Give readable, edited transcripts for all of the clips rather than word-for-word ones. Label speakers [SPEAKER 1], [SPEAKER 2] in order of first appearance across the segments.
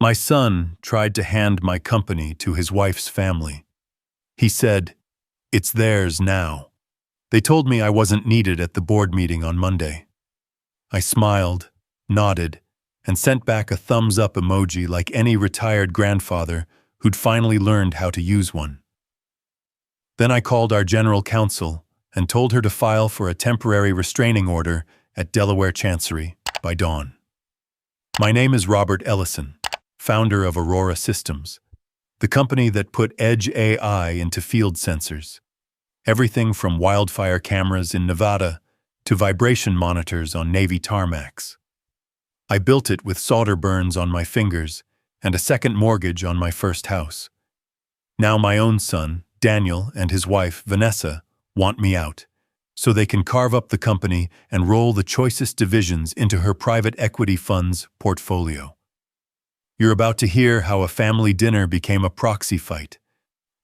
[SPEAKER 1] My son tried to hand my company to his wife's family. He said, "It's theirs now." They told me I wasn't needed at the board meeting on Monday. I smiled, nodded, and sent back a thumbs-up emoji like any retired grandfather who'd finally learned how to use one. Then I called our general counsel and told her to file for a temporary restraining order at Delaware Chancery by dawn. My name is Robert Ellison, founder of Aurora Systems, the company that put edge AI into field sensors. Everything from wildfire cameras in Nevada to vibration monitors on Navy tarmacs. I built it with solder burns on my fingers and a second mortgage on my first house. Now my own son, Daniel, and his wife, Vanessa, want me out, so they can carve up the company and roll the choicest divisions into her private equity fund's portfolio. You're about to hear how a family dinner became a proxy fight,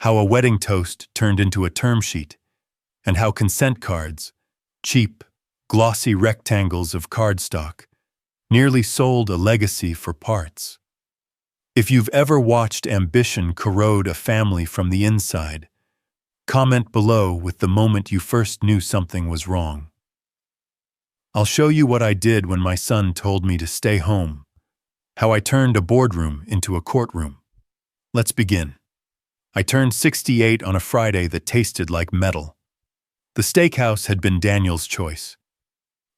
[SPEAKER 1] how a wedding toast turned into a term sheet, and how consent cards, cheap, glossy rectangles of cardstock, nearly sold a legacy for parts. If you've ever watched ambition corrode a family from the inside, comment below with the moment you first knew something was wrong. I'll show you what I did when my son told me to stay home, how I turned a boardroom into a courtroom. Let's begin. I turned 68 on a Friday that tasted like metal. The steakhouse had been Daniel's choice.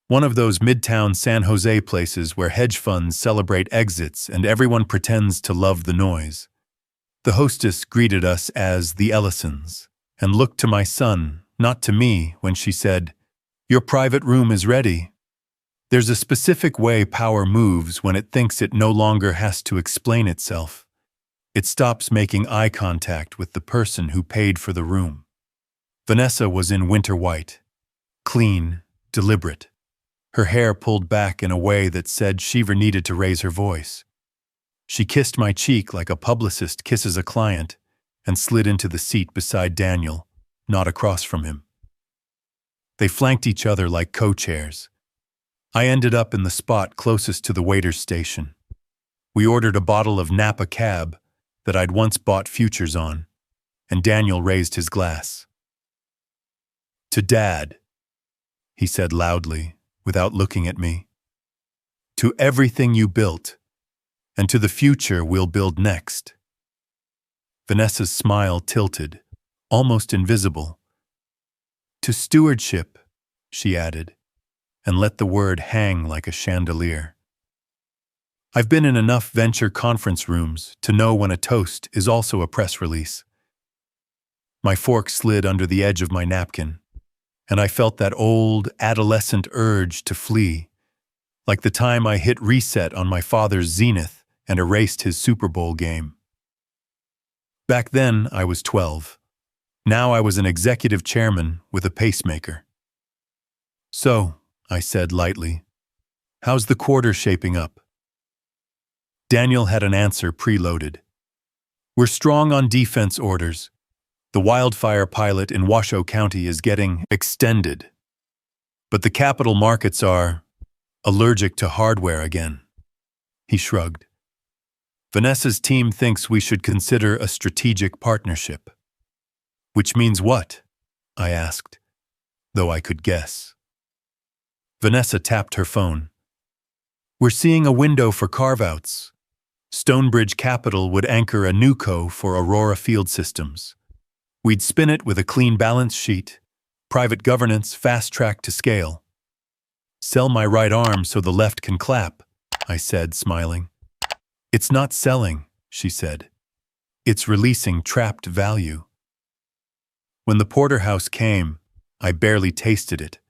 [SPEAKER 1] One of those midtown San Jose places where hedge funds celebrate exits and everyone pretends to love the noise. The hostess greeted us as the Ellisons and looked to my son, not to me, when she said, "Your private room is ready." There's a specific way power moves when it thinks it no longer has to explain itself. It stops making eye contact with the person who paid for the room. Vanessa was in winter white, clean, deliberate. Her hair pulled back in a way that said she needed to raise her voice. She kissed my cheek like a publicist kisses a client and slid into the seat beside Daniel, not across from him. They flanked each other like co-chairs. I ended up in the spot closest to the waiter's station. We ordered a bottle of Napa Cab that I'd once bought futures on, and Daniel raised his glass. "To Dad," he said loudly, without looking at me. "To everything you built, and to the future we'll build next." Vanessa's smile tilted, almost invisible. "To stewardship," she added, and let the word hang like a chandelier. I've been in enough venture conference rooms to know when a toast is also a press release. My fork slid under the edge of my napkin, and I felt that old, adolescent urge to flee, like the time I hit reset on my father's Zenith and erased his Super Bowl game. Back then, I was 12. Now I was an executive chairman with a pacemaker. "So," I said lightly, "how's the quarter shaping up?" Daniel had an answer preloaded. "We're strong on defense orders. The wildfire pilot in Washoe County is getting extended. But the capital markets are allergic to hardware again." He shrugged. "Vanessa's team thinks we should consider a strategic partnership." "Which means what?" I asked, though I could guess. Vanessa tapped her phone. "We're seeing a window for carve-outs. Stonebridge Capital would anchor a newco for Aurora Field Systems. We'd spin it with a clean balance sheet, private governance, fast track to scale." "Sell my right arm so the left can clap," I said, smiling. "It's not selling," she said. "It's releasing trapped value." When the porterhouse came, I barely tasted it.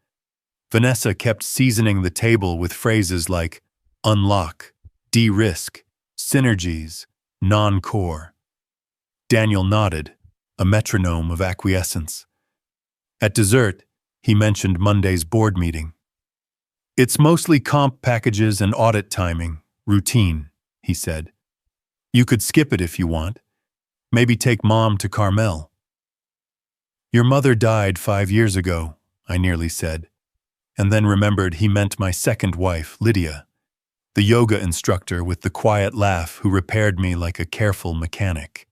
[SPEAKER 1] Vanessa kept seasoning the table with phrases like unlock, de-risk, synergies, non-core. Daniel nodded, a metronome of acquiescence. At dessert, he mentioned Monday's board meeting. "It's mostly comp packages and audit timing, routine," he said. "You could skip it if you want. Maybe take Mom to Carmel." "Your mother died 5 years ago," I nearly said, and then remembered he meant my second wife, Lydia. the yoga instructor with the quiet laugh who repaired me like a careful mechanic.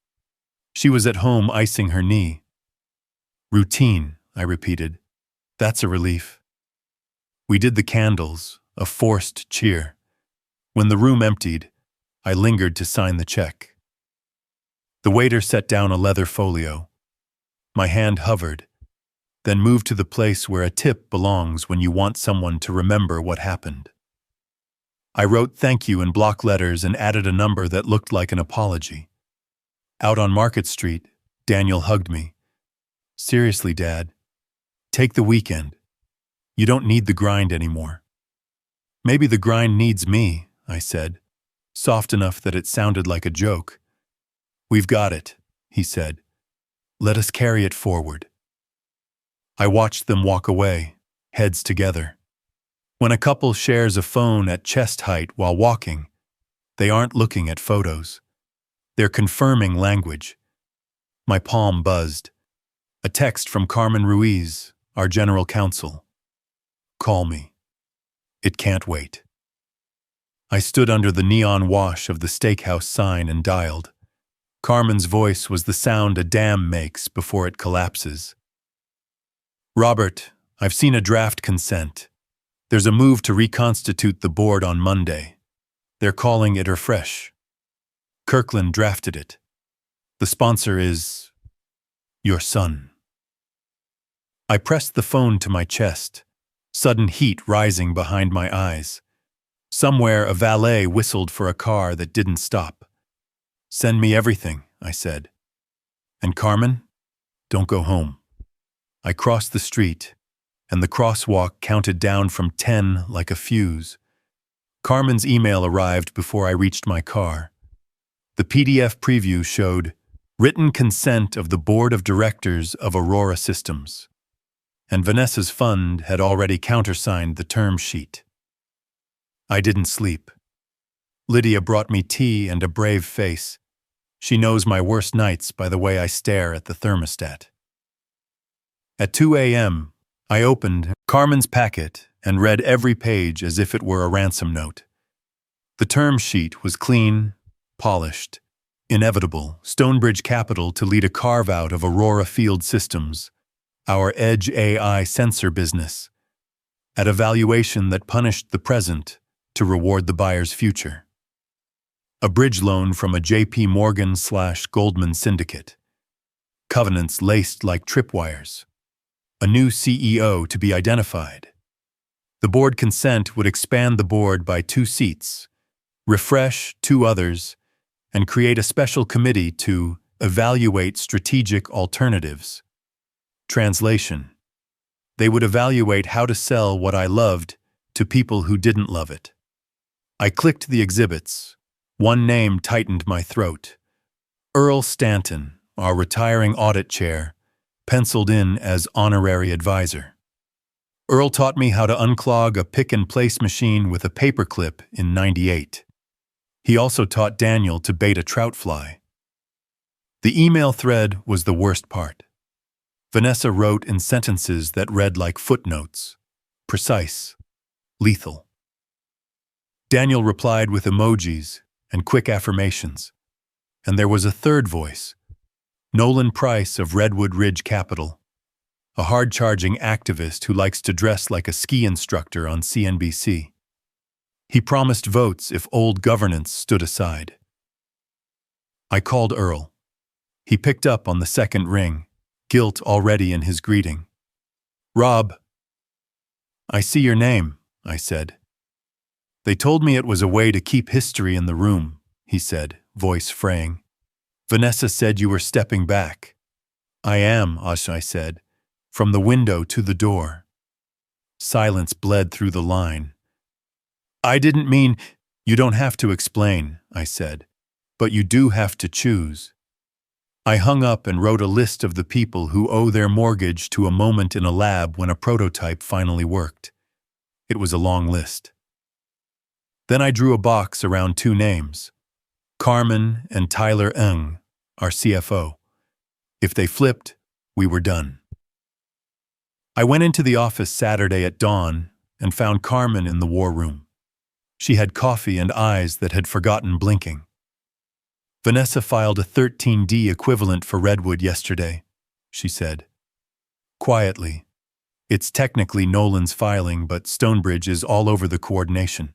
[SPEAKER 1] She was at home icing her knee. Routine, I repeated. That's a relief. We did the candles, a forced cheer. When the room emptied, I lingered to sign the check. The waiter set down a leather folio. My hand hovered, then moved to the place where a tip belongs when you want someone to remember what happened. I wrote thank you in block letters and added a number that looked like an apology. Out on Market Street, Daniel hugged me. Seriously, Dad, take the weekend. You don't need the grind anymore. Maybe the grind needs me, I said, soft enough that it sounded like a joke. We've got it, he said. Let us carry it forward. I watched them walk away, heads together. When a couple shares a phone at chest height while walking, they aren't looking at photos. They're confirming language. My palm buzzed. A text from Carmen Ruiz, our general counsel. Call me. It can't wait. I stood under the neon wash of the steakhouse sign and dialed. Carmen's voice was the sound a dam makes before it collapses. Robert, I've seen a draft consent. There's a move to reconstitute the board on Monday. They're calling it Refresh. Kirkland drafted it. The sponsor is your son. I pressed the phone to my chest, sudden heat rising behind my eyes. Somewhere a valet whistled for a car that didn't stop. Send me everything, I said. And Carmen, don't go home. I crossed the street, and the crosswalk counted down from 10 like a fuse. Carmen's email arrived before I reached my car. The PDF preview showed written consent of the Board of Directors of Aurora Systems, and Vanessa's fund had already countersigned the term sheet. I didn't sleep. Lydia brought me tea and a brave face. She knows my worst nights by the way I stare at the thermostat. At 2 a.m., I opened Carmen's packet and read every page as if it were a ransom note. The term sheet was clean, polished, inevitable, Stonebridge Capital to lead a carve-out of Aurora Field Systems, our edge AI sensor business, at a valuation that punished the present to reward the buyer's future. A bridge loan from a J.P. Morgan/Goldman syndicate. Covenants laced like tripwires. A new CEO to be identified. The board consent would expand the board by 2 seats, refresh 2 others, and create a special committee to evaluate strategic alternatives. Translation: they would evaluate how to sell what I loved to people who didn't love it. I clicked the exhibits. One name tightened my throat. Earl Stanton, our retiring audit chair, penciled in as honorary advisor. Earl taught me how to unclog a pick-and-place machine with a paperclip in '98. He also taught Daniel to bait a trout fly. The email thread was the worst part. Vanessa wrote in sentences that read like footnotes. Precise. Lethal. Daniel replied with emojis and quick affirmations. And there was a third voice. Nolan Price of Redwood Ridge Capital, a hard-charging activist who likes to dress like a ski instructor on CNBC. He promised votes if old governance stood aside. I called Earl. He picked up on the second ring, guilt already in his greeting. Rob. I see your name, I said. They told me it was a way to keep history in the room, he said, voice fraying. Vanessa said you were stepping back. I am, I said, from the window to the door. Silence bled through the line. I didn't mean, you don't have to explain, I said, but you do have to choose. I hung up and wrote a list of the people who owe their mortgage to a moment in a lab when a prototype finally worked. It was a long list. Then I drew a box around 2 names, Carmen and Tyler Ng, our CFO. If they flipped, we were done. I went into the office Saturday at dawn and found Carmen in the war room. She had coffee and eyes that had forgotten blinking. Vanessa filed a 13D equivalent for Redwood yesterday, she said. Quietly. It's technically Nolan's filing, but Stonebridge is all over the coordination.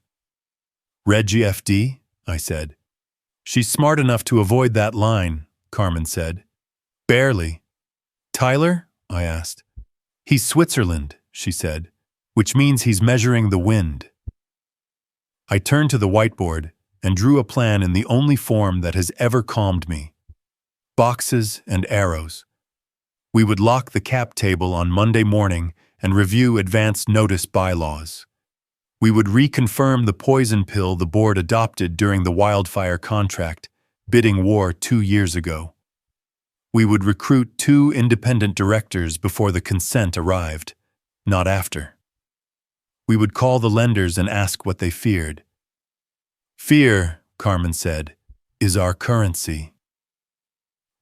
[SPEAKER 1] Reggie FD? I said. She's smart enough to avoid that line, Carmen said. Barely. Tyler? I asked. He's Switzerland, she said, which means he's measuring the wind. I turned to the whiteboard and drew a plan in the only form that has ever calmed me. Boxes and arrows. We would lock the cap table on Monday morning and review advance notice bylaws. We would reconfirm the poison pill the board adopted during the wildfire contract, bidding war 2 years ago. We would recruit 2 independent directors before the consent arrived, not after. We would call the lenders and ask what they feared. Fear, Carmen said, is our currency.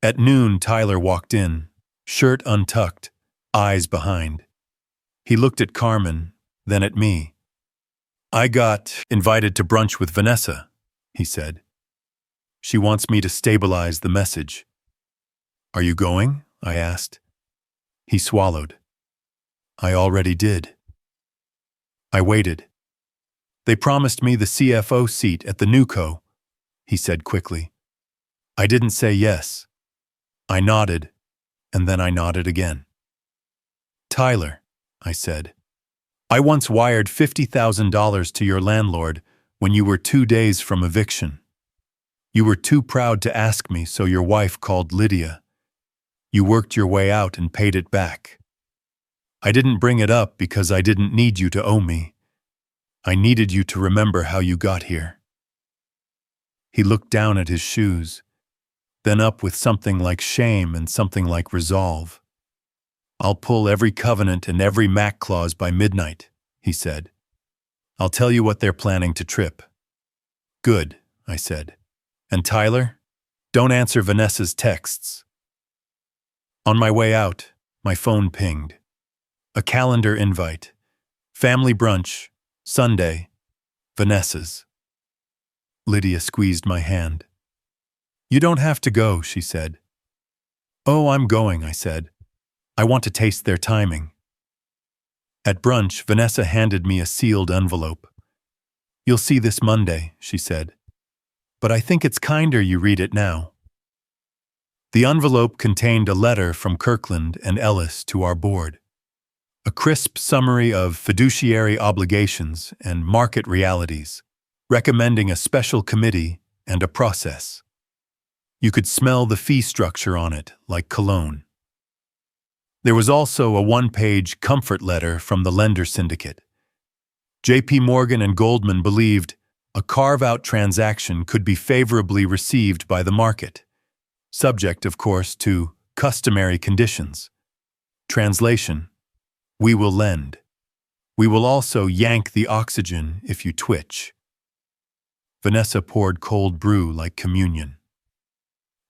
[SPEAKER 1] At noon, Tyler walked in, shirt untucked, eyes behind. He looked at Carmen, then at me. I got invited to brunch with Vanessa, he said. She wants me to stabilize the message. Are you going? I asked. He swallowed. I already did. I waited. They promised me the CFO seat at the NewCo, he said quickly. I didn't say yes. I nodded, and then I nodded again. Tyler, I said, I once wired $50,000 to your landlord when you were 2 days from eviction. You were too proud to ask me, so your wife called Lydia. You worked your way out and paid it back. I didn't bring it up because I didn't need you to owe me. I needed you to remember how you got here. He looked down at his shoes, then up with something like shame and something like resolve. I'll pull every covenant and every MAC clause by midnight, he said. I'll tell you what they're planning to trip. Good, I said. And Tyler, don't answer Vanessa's texts. On my way out, my phone pinged. A calendar invite. Family brunch, Sunday, Vanessa's. Lydia squeezed my hand. You don't have to go, she said. Oh, I'm going, I said. I want to taste their timing. At brunch, Vanessa handed me a sealed envelope. You'll see this Monday, she said. But I think it's kinder you read it now. The envelope contained a letter from Kirkland and Ellis to our board. A crisp summary of fiduciary obligations and market realities, recommending a special committee and a process. You could smell the fee structure on it like cologne. There was also a 1-page comfort letter from the lender syndicate. J.P. Morgan and Goldman believed a carve-out transaction could be favorably received by the market, subject, of course, to customary conditions. Translation: we will lend. We will also yank the oxygen if you twitch. Vanessa poured cold brew like communion.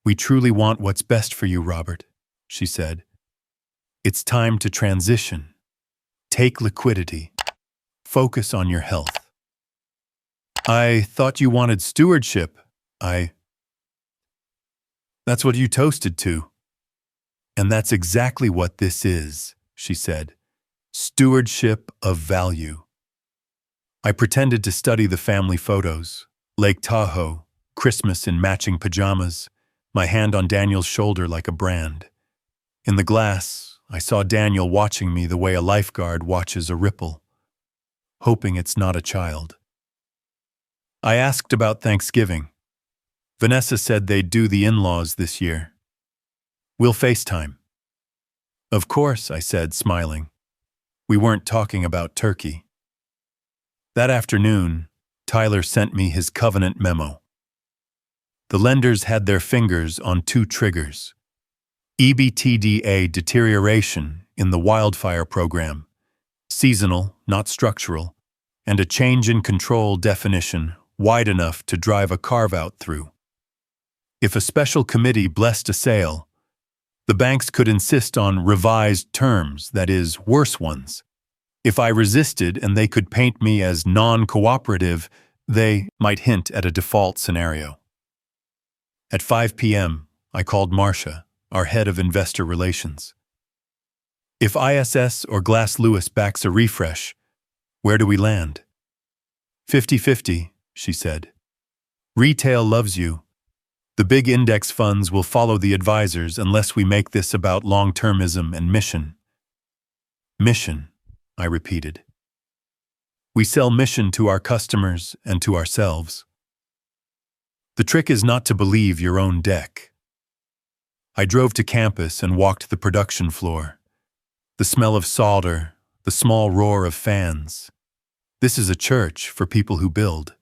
[SPEAKER 1] We truly want what's best for you, Robert, she said. It's time to transition. Take liquidity. Focus on your health. I thought you wanted stewardship. That's what you toasted to. And that's exactly what this is, she said. Stewardship of value. I pretended to study the family photos. Lake Tahoe, Christmas in matching pajamas, my hand on Daniel's shoulder like a brand. In the glass, I saw Daniel watching me the way a lifeguard watches a ripple, hoping it's not a child. I asked about Thanksgiving. Vanessa said they'd do the in-laws this year. We'll FaceTime. Of course, I said, smiling. We weren't talking about turkey. That afternoon, Tyler sent me his covenant memo. The lenders had their fingers on 2 triggers. EBITDA deterioration in the wildfire program, seasonal, not structural, and a change in control definition wide enough to drive a carve-out through. If a special committee blessed a sale, the banks could insist on revised terms, that is, worse ones. If I resisted and they could paint me as non-cooperative, They might hint at a default scenario. At 5 p.m., I called Marcia, our head of investor relations. If ISS or Glass Lewis backs a refresh, where do we land? 50-50, she said. Retail loves you. The big index funds will follow the advisors unless we make this about long-termism and mission. Mission, I repeated. We sell mission to our customers and to ourselves. The trick is not to believe your own deck. I drove to campus and walked the production floor. The smell of solder, the small roar of fans. This is a church for people who build.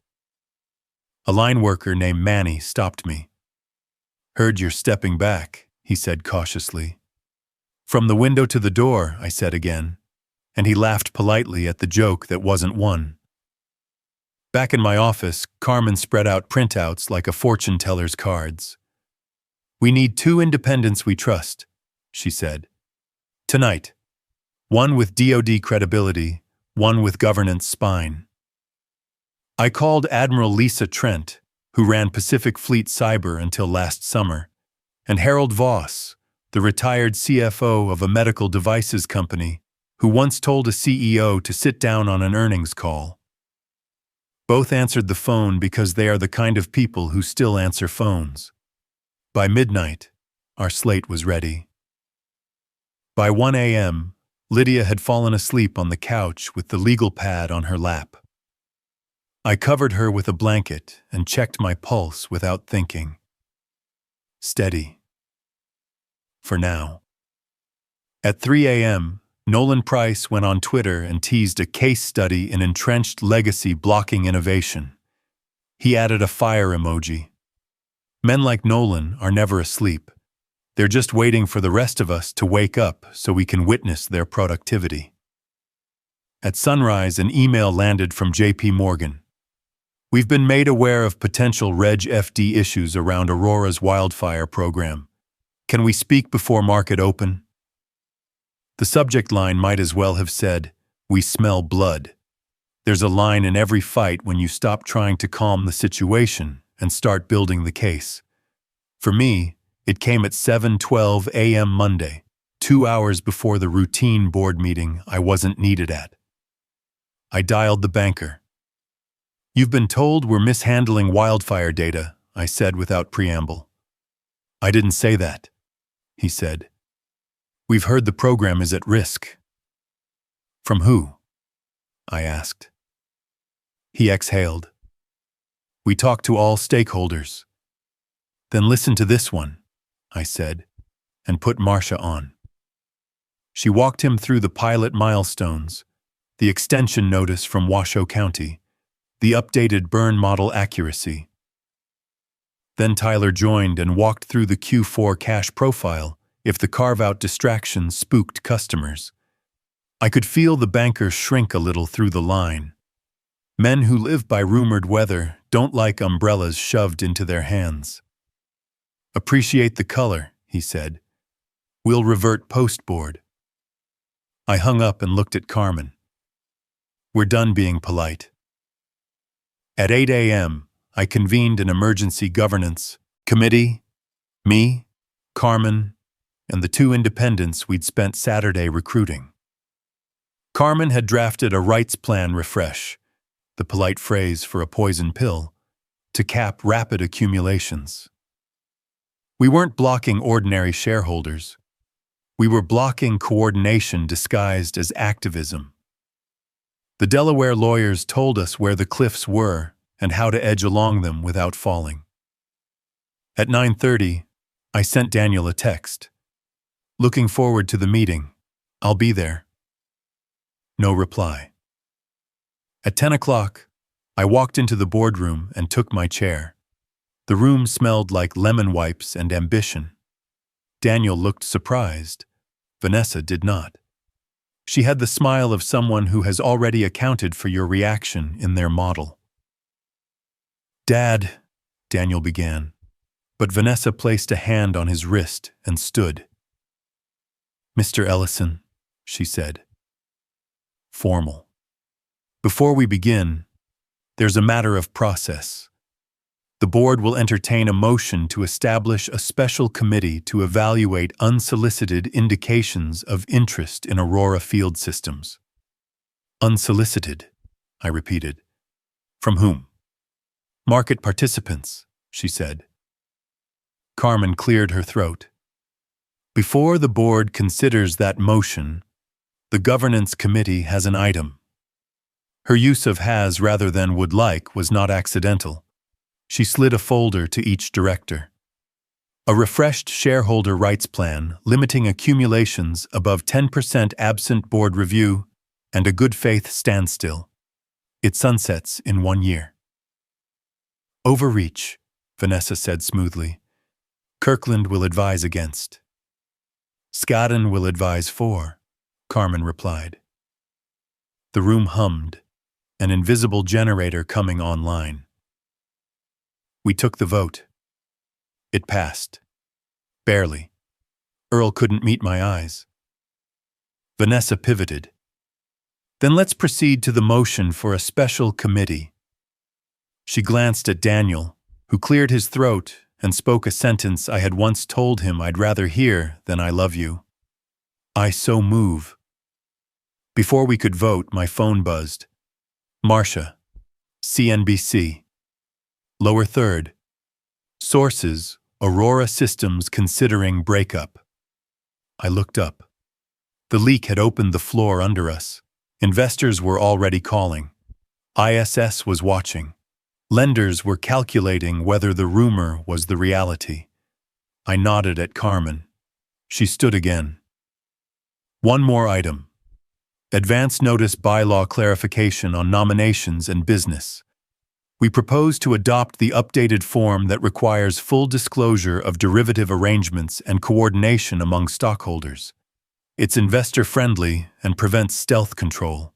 [SPEAKER 1] A line worker named Manny stopped me. Heard you're stepping back, he said cautiously. From the window to the door, I said again, and he laughed politely at the joke that wasn't one. Back in my office, Carmen spread out printouts like a fortune teller's cards. We need 2 independents we trust, she said. Tonight. One with DoD credibility, one with governance spine. I called Admiral Lisa Trent, who ran Pacific Fleet Cyber until last summer, and Harold Voss, the retired CFO of a medical devices company, who once told a CEO to sit down on an earnings call. Both answered the phone because they are the kind of people who still answer phones. By midnight, our slate was ready. By 1 a.m., Lydia had fallen asleep on the couch with the legal pad on her lap. I covered her with a blanket and checked my pulse without thinking. Steady. For now. At 3 a.m., Nolan Price went on Twitter and teased a case study in entrenched legacy blocking innovation. He added a fire emoji. Men like Nolan are never asleep. They're just waiting for the rest of us to wake up so we can witness their productivity. At sunrise, an email landed from J.P. Morgan. We've been made aware of potential Reg FD issues around Aurora's wildfire program. Can we speak before market open? The subject line might as well have said, "We smell blood." There's a line in every fight when you stop trying to calm the situation and start building the case. For me, it came at 7:12 a.m. Monday, 2 hours before the routine board meeting I wasn't needed at. I dialed the banker. You've been told we're mishandling wildfire data, I said without preamble. I didn't say that, he said. We've heard the program is at risk. From who? I asked. He exhaled. We talked to all stakeholders. Then listen to this one, I said, and put Marcia on. She walked him through the pilot milestones, the extension notice from Washoe County, the updated burn model accuracy. Then Tyler joined and walked through the Q4 cash profile if the carve-out distractions spooked customers. I could feel the banker shrink a little through the line. Men who live by rumored weather don't like umbrellas shoved into their hands. Appreciate the color, he said. We'll revert postboard. I hung up and looked at Carmen. We're done being polite. At 8 a.m., I convened an emergency governance committee, me, Carmen, and the 2 independents we'd spent Saturday recruiting. Carmen had drafted a rights plan refresh, the polite phrase for a poison pill, to cap rapid accumulations. We weren't blocking ordinary shareholders. We were blocking coordination disguised as activism. The Delaware lawyers told us where the cliffs were and how to edge along them without falling. At 9:30, I sent Daniel a text. Looking forward to the meeting. I'll be there. No reply. At 10 o'clock, I walked into the boardroom and took my chair. The room smelled like lemon wipes and ambition. Daniel looked surprised. Vanessa did not. She had the smile of someone who has already accounted for your reaction in their model. Dad, Daniel began, but Vanessa placed a hand on his wrist and stood. Mr. Ellison, she said. Formal. Before we begin, There's a matter of process. The board will entertain a motion to establish a special committee to evaluate unsolicited indications of interest in Aurora Field Systems. Unsolicited, I repeated. From whom? Market participants, she said. Carmen cleared her throat. Before the board considers that motion, the governance committee has an item. Her use of has rather than would like was not accidental. She slid a folder to each director. A refreshed shareholder rights plan limiting accumulations above 10% absent board review and a good faith standstill. It sunsets in 1 year. Overreach, Vanessa said smoothly. Kirkland will advise against. Skadden will advise for, Carmen replied. The room hummed, an invisible generator coming online. We took the vote. It passed. Barely. Earl couldn't meet my eyes. Vanessa pivoted. Then let's proceed to the motion for a special committee. She glanced at Daniel, who cleared his throat and spoke a sentence I had once told him I'd rather hear than I love you. I so move. Before we could vote, my phone buzzed. Marcia, CNBC. Lower third. Sources, Aurora Systems considering breakup. I looked up. The leak had opened the floor under us. Investors were already calling. ISS was watching. Lenders were calculating whether the rumor was the reality. I nodded at Carmen. She stood again. One more item. Advance notice bylaw clarification on nominations and business. We propose to adopt the updated form that requires full disclosure of derivative arrangements and coordination among stockholders. It's investor-friendly and prevents stealth control.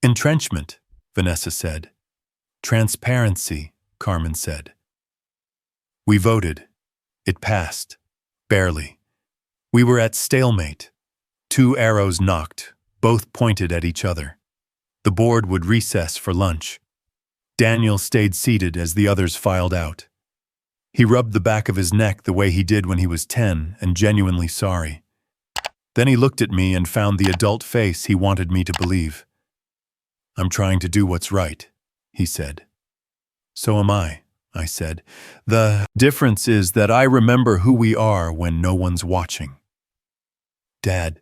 [SPEAKER 1] Entrenchment, Vanessa said. Transparency, Carmen said. We voted. It passed. Barely. We were at stalemate. 2 arrows knocked, both pointed at each other. The board would recess for lunch. Daniel stayed seated as the others filed out. He rubbed the back of his neck the way he did when he was 10 and genuinely sorry. Then he looked at me and found the adult face he wanted me to believe. I'm trying to do what's right, he said. So am I said. The difference is that I remember who we are when no one's watching. Dad,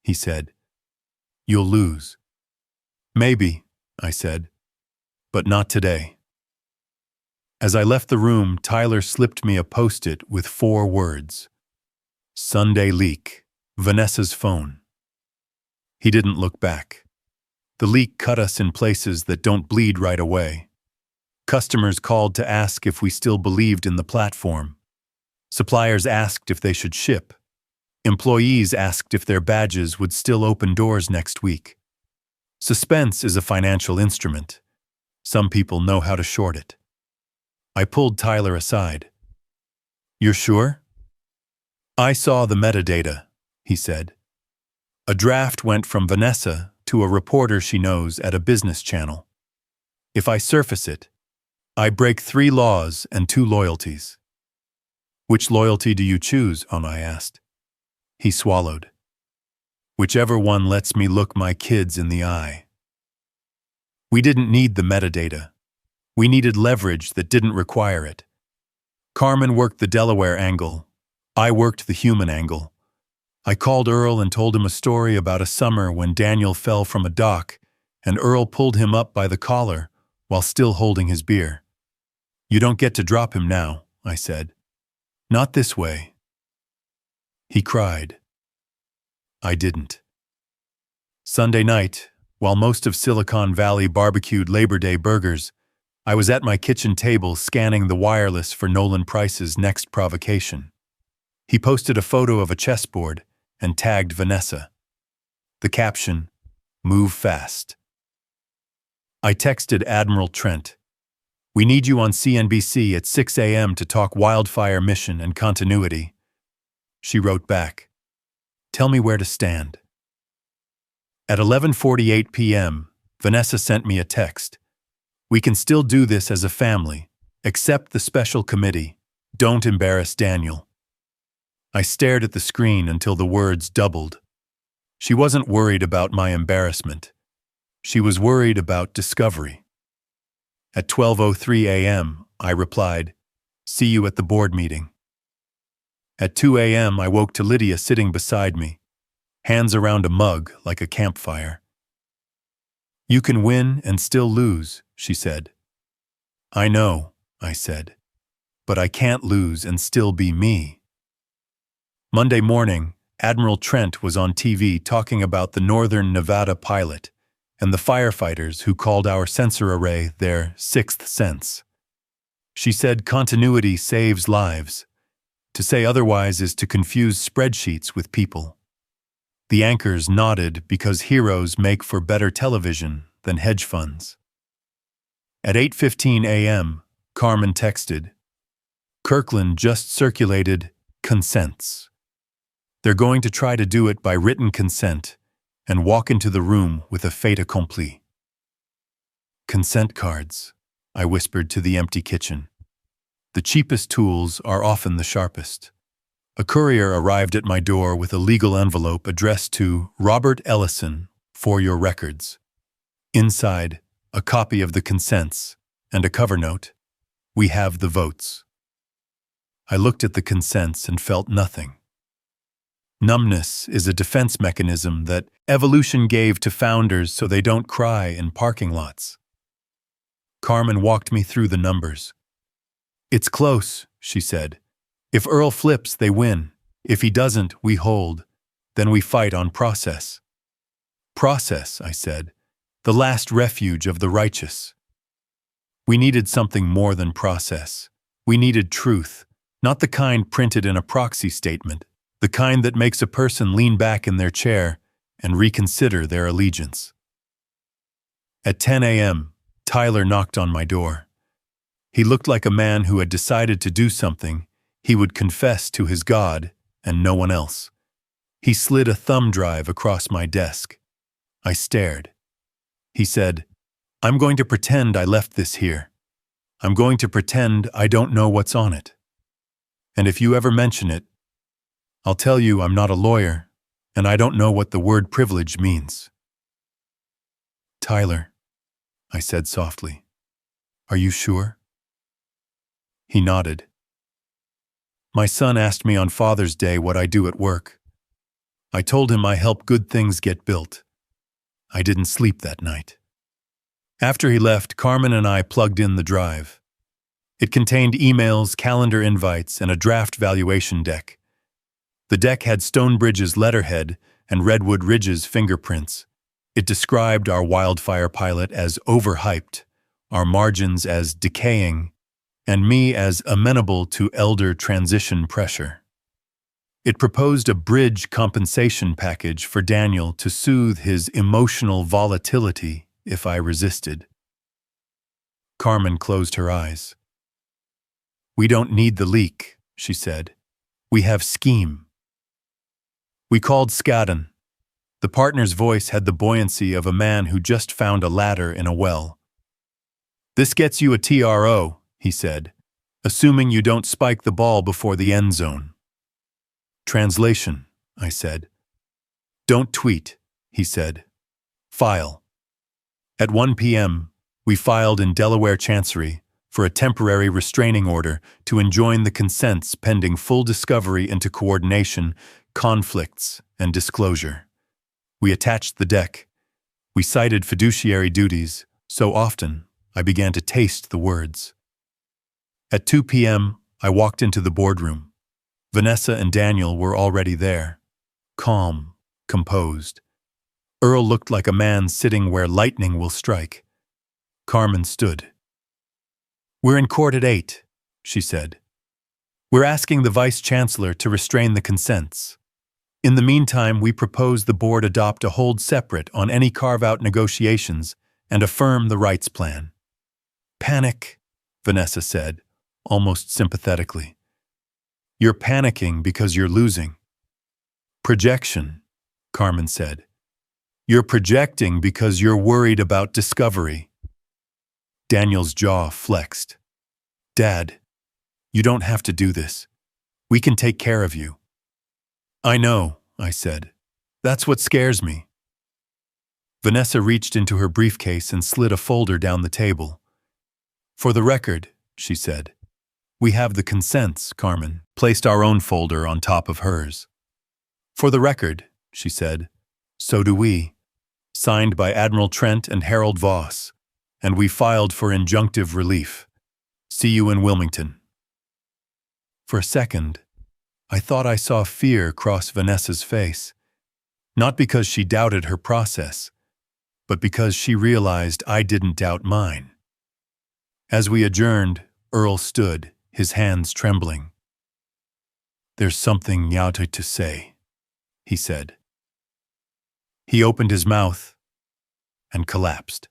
[SPEAKER 1] he said, you'll lose. Maybe, I said. But not today. As I left the room, Tyler slipped me a post-it with 4 words. Sunday leak. Vanessa's phone. He didn't look back. The leak cut us in places that don't bleed right away. Customers called to ask if we still believed in the platform. Suppliers asked if they should ship. Employees asked if their badges would still open doors next week. Suspense is a financial instrument. Some people know how to short it. I pulled Tyler aside. You're sure? I saw the metadata, he said. A draft went from Vanessa to a reporter she knows at a business channel. If I surface it, I break 3 laws and 2 loyalties. Which loyalty do you choose? I asked. He swallowed. Whichever one lets me look my kids in the eye. We didn't need the metadata. We needed leverage that didn't require it. Carmen worked the Delaware angle. I worked the human angle. I called Earl and told him a story about a summer when Daniel fell from a dock and Earl pulled him up by the collar while still holding his beer. You don't get to drop him now, I said. Not this way. He cried. I didn't. Sunday night, while most of Silicon Valley barbecued Labor Day burgers, I was at my kitchen table scanning the wireless for Nolan Price's next provocation. He posted a photo of a chessboard and tagged Vanessa. The caption, "Move fast." I texted Admiral Trent. We need you on CNBC at 6 a.m. to talk wildfire mission and continuity. She wrote back, "Tell me where to stand." At 11:48 p.m., Vanessa sent me a text. We can still do this as a family. Accept the special committee. Don't embarrass Daniel. I stared at the screen until the words doubled. She wasn't worried about my embarrassment. She was worried about discovery. At 12:03 a.m., I replied, "See you at the board meeting." At 2 a.m., I woke to Lydia sitting beside me, hands around a mug like a campfire. "You can win and still lose," she said. "I know," I said, "but I can't lose and still be me." Monday morning, Admiral Trent was on TV talking about the Northern Nevada pilot and the firefighters who called our sensor array their sixth sense. She said continuity saves lives. To say otherwise is to confuse spreadsheets with people. The anchors nodded because heroes make for better television than hedge funds. At 8:15 a.m., Carmen texted, "Kirkland just circulated consents. They're going to try to do it by written consent and walk into the room with a fait accompli." "Consent cards," I whispered to the empty kitchen. "The cheapest tools are often the sharpest." A courier arrived at my door with a legal envelope addressed to Robert Ellison for your records. Inside, a copy of the consents and a cover note, "We have the votes." I looked at the consents and felt nothing. Numbness is a defense mechanism that evolution gave to founders so they don't cry in parking lots. Carmen walked me through the numbers. "It's close," she said. "If Earl flips, they win. If he doesn't, we hold. Then we fight on process." "Process," I said. "The last refuge of the righteous." We needed something more than process. We needed truth, not the kind printed in a proxy statement, the kind that makes a person lean back in their chair and reconsider their allegiance. At 10 a.m., Tyler knocked on my door. He looked like a man who had decided to do something he would confess to his God and no one else. He slid a thumb drive across my desk. I stared. He said, "I'm going to pretend I left this here. I'm going to pretend I don't know what's on it. And if you ever mention it, I'll tell you I'm not a lawyer, and I don't know what the word privilege means." "Tyler," I said softly, "are you sure?" He nodded. "My son asked me on Father's Day what I do at work. I told him I help good things get built. I didn't sleep that night." After he left, Carmen and I plugged in the drive. It contained emails, calendar invites, and a draft valuation deck. The deck had Stonebridge's letterhead and Redwood Ridge's fingerprints. It described our wildfire pilot as overhyped, our margins as decaying, and me as amenable to elder transition pressure. It proposed a bridge compensation package for Daniel to soothe his emotional volatility if I resisted. Carmen closed her eyes. "We don't need the leak," she said. "We have scheme." We called Skadden. The partner's voice had the buoyancy of a man who just found a ladder in a well. "This gets you a TRO," he said, "assuming you don't spike the ball before the end zone." "Translation," I said. "Don't tweet," he said. "File." At 1 p.m., we filed in Delaware Chancery for a temporary restraining order to enjoin the consents pending full discovery into coordination, conflicts, and disclosure. We attached the deck. We cited fiduciary duties so often I began to taste the words. At 2 p.m., I walked into the boardroom. Vanessa and Daniel were already there, calm, composed. Earl looked like a man sitting where lightning will strike. Carmen stood. "We're in court at 8, she said. "We're asking the Vice-Chancellor to restrain the consents. In the meantime, we propose the board adopt a hold separate on any carve-out negotiations and affirm the rights plan." "Panic," Vanessa said, almost sympathetically. "You're panicking because you're losing." "Projection," Carmen said. "You're projecting because you're worried about discovery." Daniel's jaw flexed. Dad, you don't have to do this. We can take care of you. I know, I said. That's what scares me. Vanessa reached into her briefcase and slid a folder down the table. For the record, she said, we have the consents, Carmen, placed our own folder on top of hers. For the record, she said, so do we. Signed by Admiral Trent and Harold Voss, and we filed for injunctive relief. See you in Wilmington. For a second, I thought I saw fear cross Vanessa's face, not because she doubted her process, but because she realized I didn't doubt mine. As we adjourned, Earl stood, his hands trembling. There's something Yauta to say, he said. He opened his mouth and collapsed.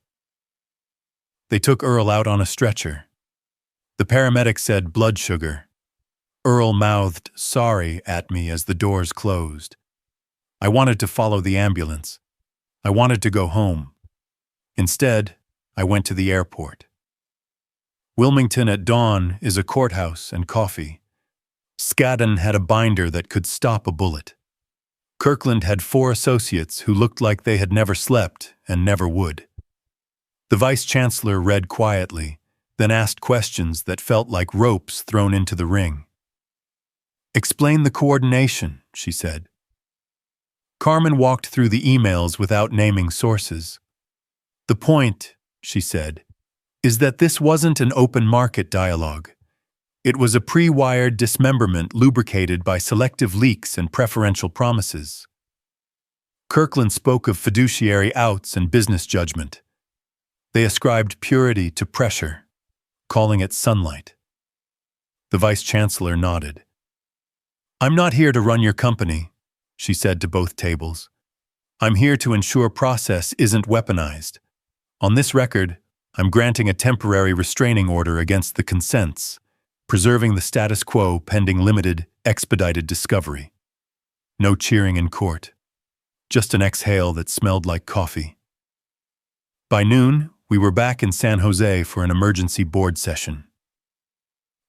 [SPEAKER 1] They took Earl out on a stretcher. The paramedic said blood sugar. Earl mouthed sorry at me as the doors closed. I wanted to follow the ambulance. I wanted to go home. Instead, I went to the airport. Wilmington at dawn is a courthouse and coffee. Scadden had a binder that could stop a bullet. Kirkland had 4 associates who looked like they had never slept and never would. The vice-chancellor read quietly, then asked questions that felt like ropes thrown into the ring. Explain the coordination, she said. Carmen walked through the emails without naming sources. The point, she said, is that this wasn't an open market dialogue. It was a pre-wired dismemberment lubricated by selective leaks and preferential promises. Kirkland spoke of fiduciary outs and business judgment. They ascribed purity to pressure, calling it sunlight. The vice-chancellor nodded. I'm not here to run your company, she said to both tables. I'm here to ensure process isn't weaponized. On this record, I'm granting a temporary restraining order against the consents, preserving the status quo pending limited, expedited discovery. No cheering in court. Just an exhale that smelled like coffee. By noon, we were back in San Jose for an emergency board session.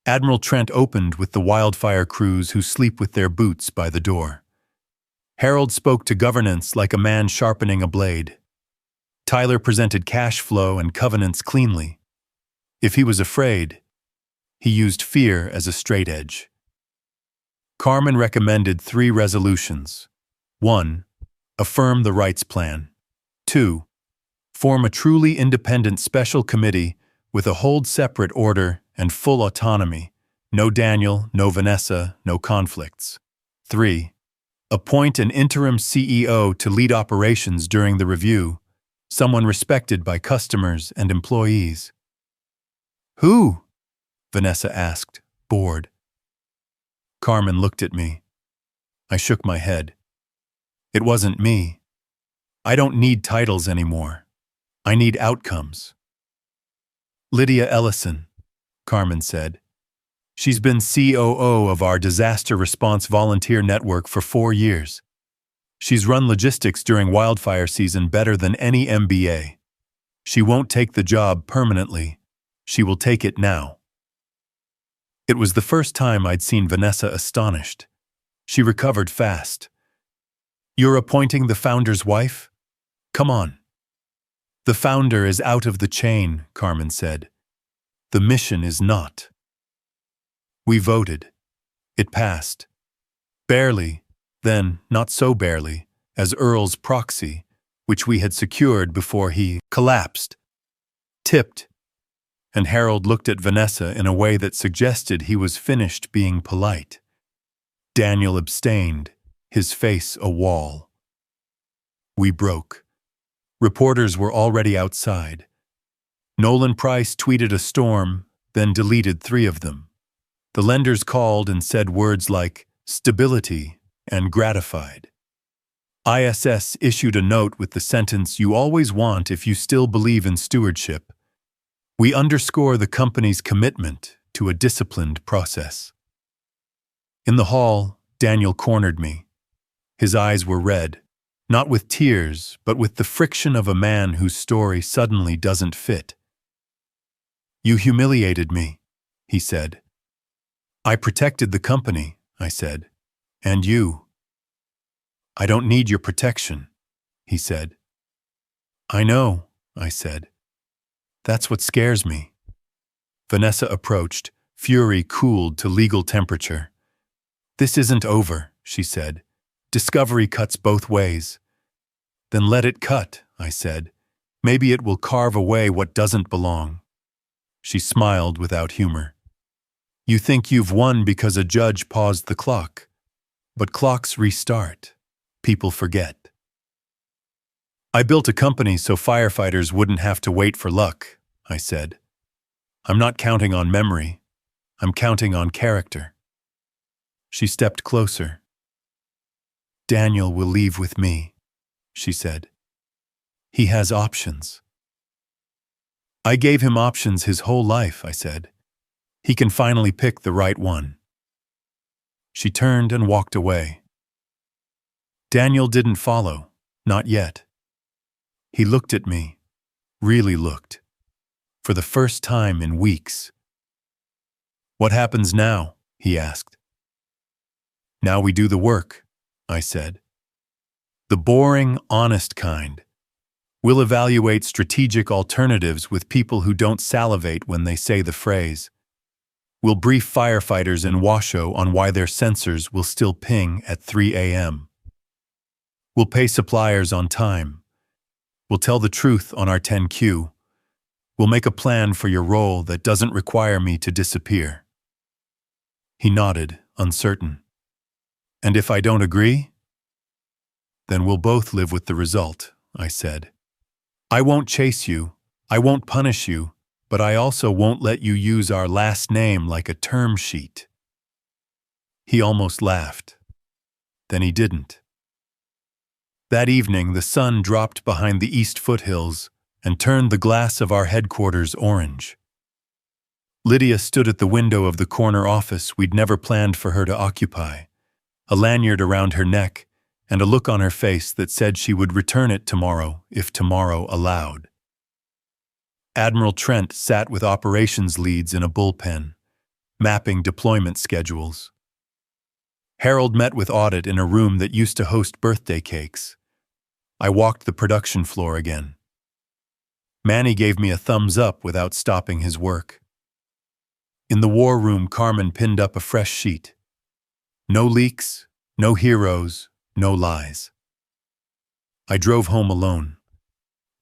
[SPEAKER 1] Admiral Trent opened with the wildfire crews who sleep with their boots by the door. Harold spoke to governance like a man sharpening a blade. Tyler presented cash flow and covenants cleanly. If he was afraid, he used fear as a straight edge. Carmen recommended 3 resolutions. 1. Affirm the rights plan. 2. Form a truly independent special committee with a hold-separate order and full autonomy. No Daniel, no Vanessa, no conflicts. 3. Appoint an interim CEO to lead operations during the review, someone respected by customers and employees. Who? Vanessa asked, bored. Carmen looked at me. I shook my head. It wasn't me. I don't need titles anymore. I need outcomes. Lydia Ellison, Carmen said. She's been COO of our disaster response volunteer network for 4 years. She's run logistics during wildfire season better than any MBA. She won't take the job permanently. She will take it now. It was the first time I'd seen Vanessa astonished. She recovered fast. You're appointing the founder's wife? Come on. The founder is out of the chain, Carmen said. The mission is not. We voted. It passed. Barely, then not so barely, as Earl's proxy, which we had secured before he collapsed. Tipped. And Harold looked at Vanessa in a way that suggested he was finished being polite. Daniel abstained, his face a wall. We broke. Reporters were already outside. Nolan Price tweeted a storm, then deleted 3 of them. The lenders called and said words like stability and gratified. ISS issued a note with the sentence you always want if you still believe in stewardship. We underscore the company's commitment to a disciplined process. In the hall, Daniel cornered me. His eyes were red, not with tears, but with the friction of a man whose story suddenly doesn't fit. You humiliated me, he said. I protected the company, I said. And you. I don't need your protection, he said. I know, I said. That's what scares me. Vanessa approached, fury cooled to legal temperature. This isn't over, she said. Discovery cuts both ways. Then let it cut, I said. Maybe it will carve away what doesn't belong. She smiled without humor. You think you've won because a judge paused the clock. But clocks restart. People forget. I built a company so firefighters wouldn't have to wait for luck, I said. I'm not counting on memory. I'm counting on character. She stepped closer. Daniel will leave with me, she said. He has options. I gave him options his whole life, I said. He can finally pick the right one. She turned and walked away. Daniel didn't follow, not yet. He looked at me, really looked, for the first time in weeks. What happens now? He asked. Now we do the work, I said. The boring, honest kind. We'll evaluate strategic alternatives with people who don't salivate when they say the phrase. We'll brief firefighters in Washoe on why their sensors will still ping at 3 a.m. We'll pay suppliers on time. We'll tell the truth on our 10Q. We'll make a plan for your role that doesn't require me to disappear. He nodded, uncertain. And if I don't agree? Then we'll both live with the result, I said. I won't chase you, I won't punish you, but I also won't let you use our last name like a term sheet. He almost laughed. Then he didn't. That evening, the sun dropped behind the east foothills and turned the glass of our headquarters orange. Lydia stood at the window of the corner office we'd never planned for her to occupy, a lanyard around her neck and a look on her face that said she would return it tomorrow if tomorrow allowed. Admiral Trent sat with operations leads in a bullpen, mapping deployment schedules. Harold met with audit in a room that used to host birthday cakes. I walked the production floor again. Manny gave me a thumbs up without stopping his work. In the war room, Carmen pinned up a fresh sheet. No leaks, no heroes, no lies. I drove home alone.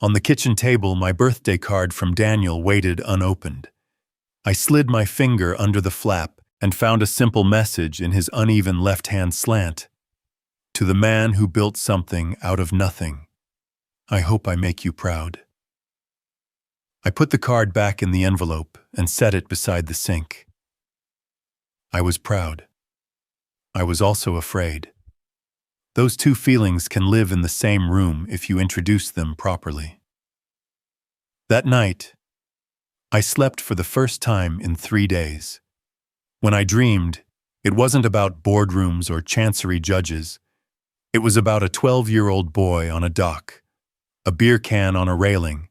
[SPEAKER 1] On the kitchen table, my birthday card from Daniel waited unopened. I slid my finger under the flap and found a simple message in his uneven left-hand slant. To the man who built something out of nothing, I hope I make you proud. I put the card back in the envelope and set it beside the sink. I was proud. I was also afraid. Those two feelings can live in the same room if you introduce them properly. That night, I slept for the first time in 3 days. When I dreamed, it wasn't about boardrooms or chancery judges. It was about a 12-year-old boy on a dock, a beer can on a railing,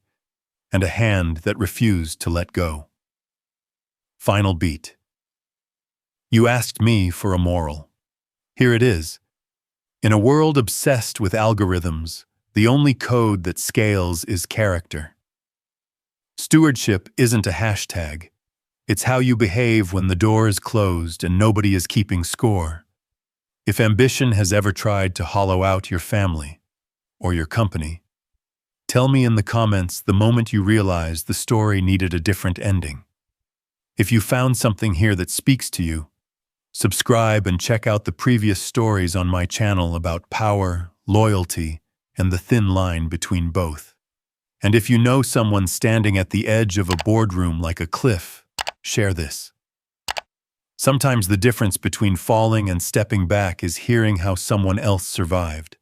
[SPEAKER 1] and a hand that refused to let go. Final beat. You asked me for a moral. Here it is. In a world obsessed with algorithms, the only code that scales is character. Stewardship isn't a hashtag. It's how you behave when the door is closed and nobody is keeping score. If ambition has ever tried to hollow out your family or your company, tell me in the comments the moment you realize the story needed a different ending. If you found something here that speaks to you, subscribe and check out the previous stories on my channel about power, loyalty, and the thin line between both. And if you know someone standing at the edge of a boardroom like a cliff, share this. Sometimes the difference between falling and stepping back is hearing how someone else survived.